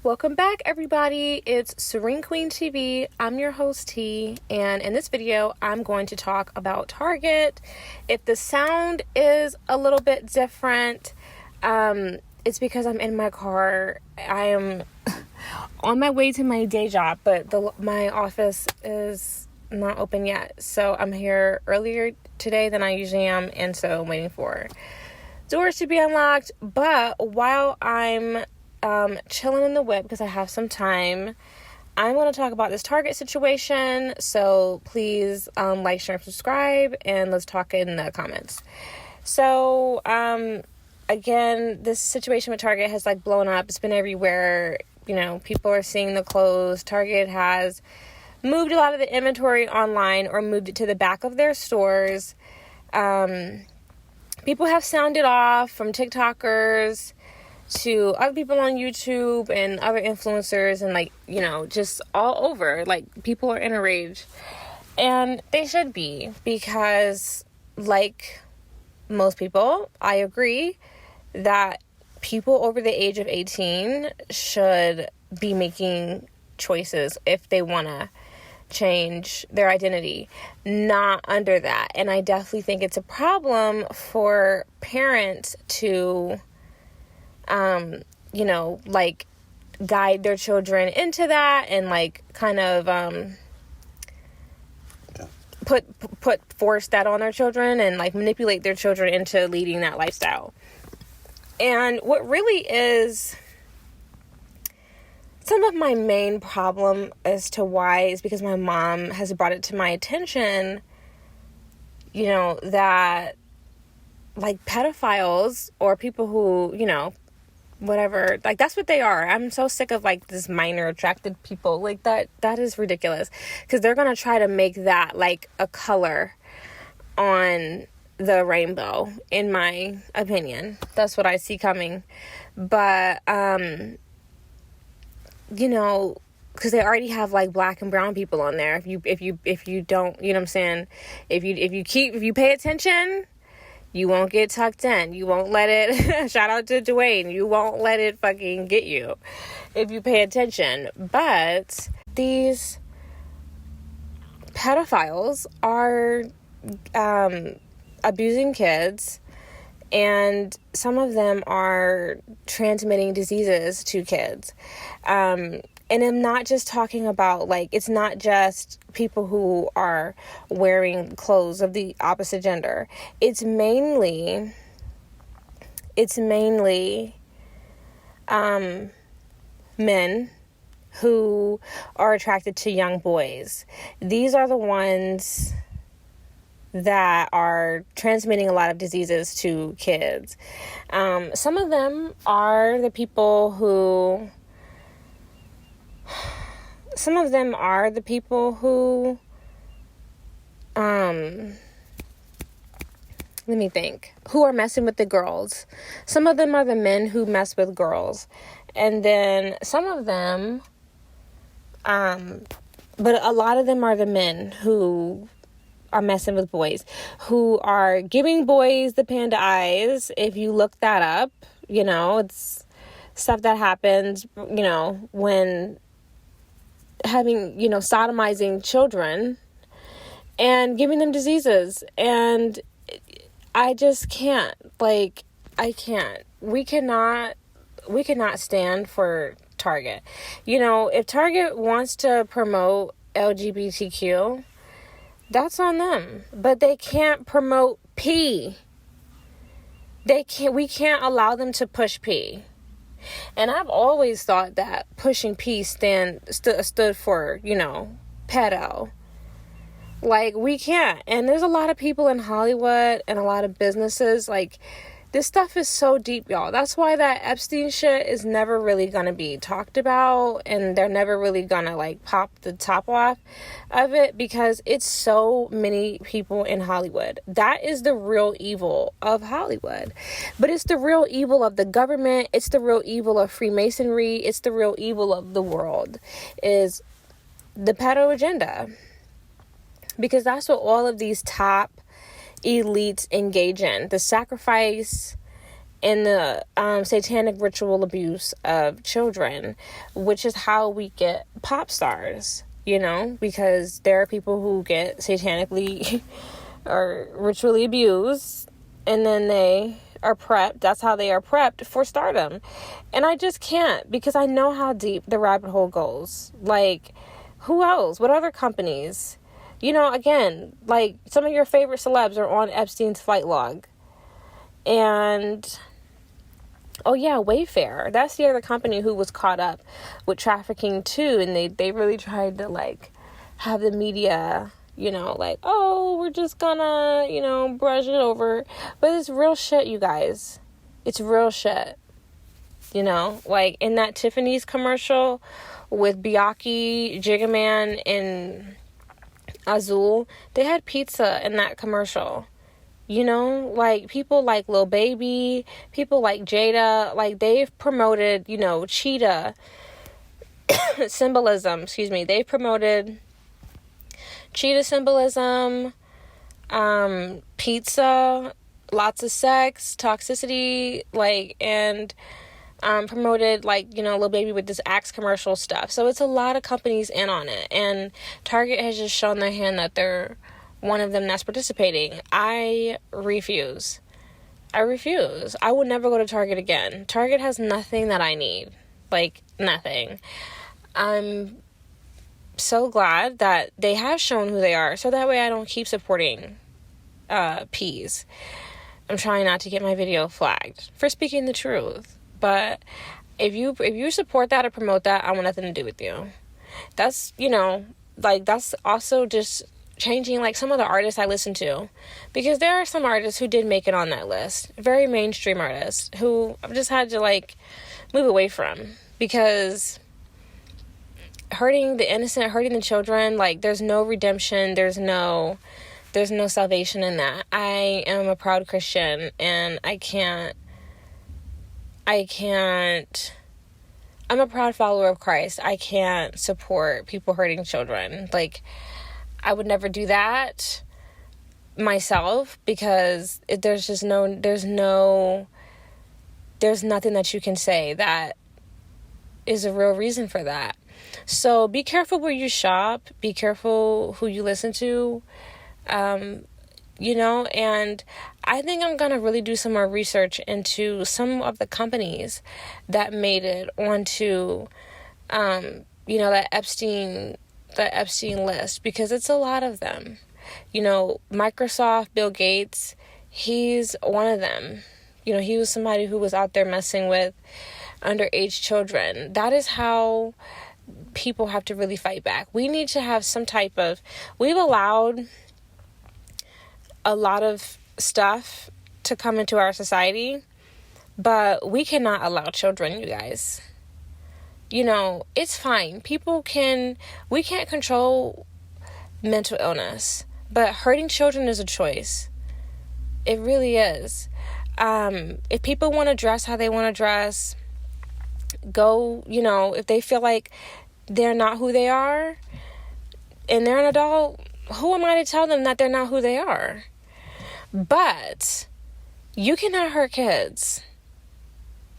Welcome back, everybody. It's Serene Queen TV. I'm your host, T, and in this video, I'm going to talk about Target. If the sound is a little bit different, it's because I'm in my car. I am on my way to my day job, but my office is not open yet, so I'm here earlier today than I usually am, and so I'm waiting for doors to be unlocked. But while I'm chilling in the whip because I have some time, I'm going to talk about this Target situation. So please like, share, and subscribe, and let's talk in the comments. So again, this situation with Target has blown up. It's been everywhere. People are seeing the clothes. Target has moved a lot of the inventory online or moved it to the back of their stores. People have sounded off, from TikTokers to other people on YouTube and other influencers, and just all over. People are in a rage, and they should be, because like most people, I agree that people over the age of 18 should be making choices if they want to change their identity, not under that. And I definitely think it's a problem for parents to guide their children into that, and kind of force that on their children, and manipulate their children into leading that lifestyle. And what really is some of my main problem as to why is because my mom has brought it to my attention, that pedophiles or people who, whatever, that's what they are. I'm so sick of this minor attracted people. That is ridiculous, because they're going to try to make that a color on the rainbow, in my opinion. That's what I see coming. But because they already have black and brown people on there. If you don't, you know what I'm saying, if you pay attention, you won't get tucked in. You won't let it, shout out to Dwayne, you won't let it fucking get you if you pay attention. But these pedophiles are abusing kids, and some of them are transmitting diseases to kids. And I'm not just talking about, it's not just people who are wearing clothes of the opposite gender. It's mainly men who are attracted to young boys. These are the ones that are transmitting a lot of diseases to kids. Some of them are the people who let me think, who are messing with the girls. Some of them are the men who mess with girls. And then some of them, but a lot of them are the men who are messing with boys, who are giving boys the panda eyes. If you look that up, it's stuff that happens, when having, sodomizing children and giving them diseases. And I just can't, I can't. We cannot stand for Target. If Target wants to promote LGBTQ, that's on them. But they can't promote P. We can't allow them to push P. And I've always thought that pushing P stood for, pedo. We can't. And there's a lot of people in Hollywood and a lot of businesses, this stuff is so deep, y'all. That's why that Epstein shit is never really gonna be talked about, and they're never really gonna pop the top off of it, because it's so many people in Hollywood. That is the real evil of Hollywood. But it's the real evil of the government. It's the real evil of Freemasonry. It's the real evil of the world, is the pedo agenda. Because that's what all of these top elites engage in. The sacrifice and the satanic ritual abuse of children, which is how we get pop stars, because there are people who get satanically or ritually abused, and then they are prepped. That's how they are prepped for stardom. And I just can't, because I know how deep the rabbit hole goes. Like, who else? What other companies? Again, like, some of your favorite celebs are on Epstein's flight log. And, oh yeah, Wayfair. That's the other company who was caught up with trafficking too. And they really tried to, like, have the media, like, oh, we're just gonna, brush it over. But it's real shit, you guys. It's real shit. Like in that Tiffany's commercial with Biaki, Jigaman, and Azul, they had pizza in that commercial. Like people like Lil Baby, people like Jada, like they've promoted, cheetah symbolism, they've promoted cheetah symbolism, pizza, lots of sex, toxicity, like, and promoted, like, Lil Baby with this Axe commercial stuff. So it's a lot of companies in on it, and Target has just shown their hand that they're one of them that's participating. I refuse. I will never go to Target again. Target has nothing that I need. Like, nothing. I'm so glad that they have shown who they are, so that way I don't keep supporting peas. I'm trying not to get my video flagged for speaking the truth. But if you support that or promote that, I want nothing to do with you. That's, that's also just changing, like, some of the artists I listen to. Because there are some artists who did make it on that list. Very mainstream artists who I've just had to, like, move away from. Because hurting the innocent, hurting the children, like, there's no redemption, there's no salvation in that. I am a proud Christian, and I'm a proud follower of Christ. I can't support people hurting children. Like, I would never do that myself, because there's nothing that you can say that is a real reason for that. So be careful where you shop. Be careful who you listen to. And I think I'm going to really do some more research into some of the companies that made it onto, that Epstein list, because it's a lot of them. Microsoft, Bill Gates, he's one of them. He was somebody who was out there messing with underage children. That is how people have to really fight back. We need to have some type of, we've allowed a lot of stuff to come into our society, but we cannot allow children, you guys. It's fine. We can't control mental illness, but hurting children is a choice. It really is. If people want to dress how they want to dress, go, if they feel like they're not who they are and they're an adult, who am I to tell them that they're not who they are? But you cannot hurt kids.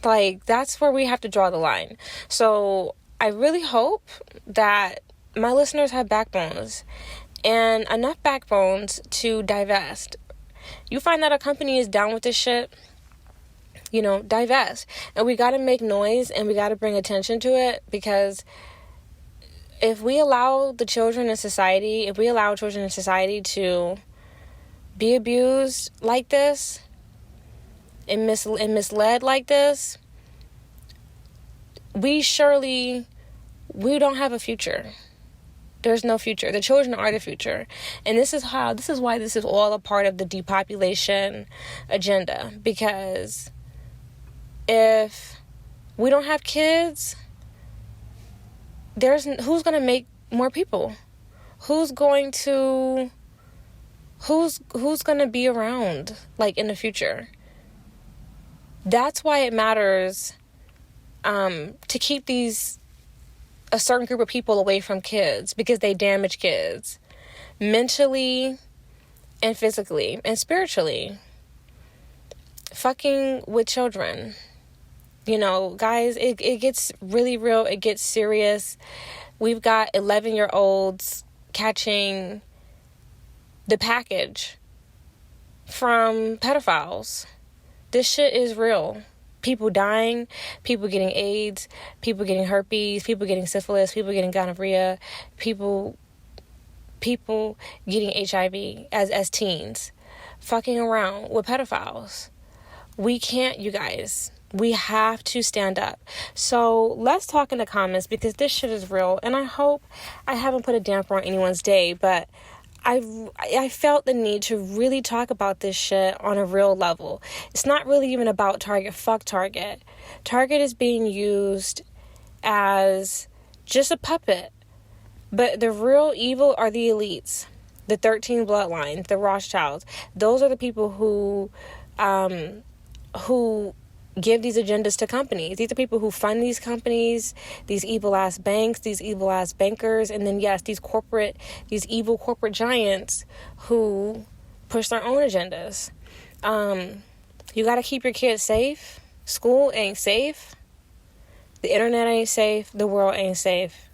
Like, that's where we have to draw the line. So I really hope that my listeners have backbones, and enough backbones to divest. You find that a company is down with this shit, divest. And we got to make noise, and we got to bring attention to it, because if we allow children in society to be abused like this and misled like this, we don't have a future. There's no future. The children are the future. And this is why this is all a part of the depopulation agenda. Because if we don't have kids, who's going to make more people? Who's going to be around, like, in the future? That's why it matters to keep a certain group of people away from kids, because they damage kids mentally and physically and spiritually. fucking with children. You know, guys, it gets really real. It gets serious. We've got 11-year-olds catching the package from pedophiles. This shit is real. People dying, people getting AIDS, people getting herpes, people getting syphilis, people getting gonorrhea, people getting HIV as teens, fucking around with pedophiles. We can't, you guys. We have to stand up. So let's talk in the comments, because this shit is real. And I hope I haven't put a damper on anyone's day, but I felt the need to really talk about this shit on a real level. It's not really even about Target. Fuck Target. Target is being used as just a puppet. But the real evil are the elites, the 13 bloodlines, the Rothschilds. Those are the people who give these agendas to companies. These are people who fund these companies, these evil ass banks, these evil ass bankers, and then yes, these evil corporate giants who push their own agendas. You got to keep your kids safe. School ain't safe. The internet ain't safe. The world ain't safe.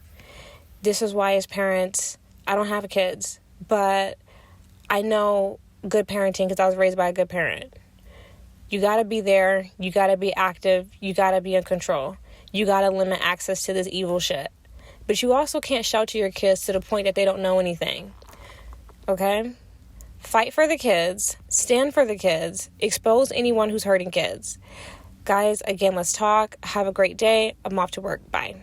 This is why, as parents, I don't have kids, but I know good parenting because I was raised by a good parent. You got to be there. You got to be active. You got to be in control. You got to limit access to this evil shit. But you also can't shout to your kids to the point that they don't know anything. Okay? Fight for the kids. Stand for the kids. Expose anyone who's hurting kids. Guys, again, let's talk. Have a great day. I'm off to work. Bye.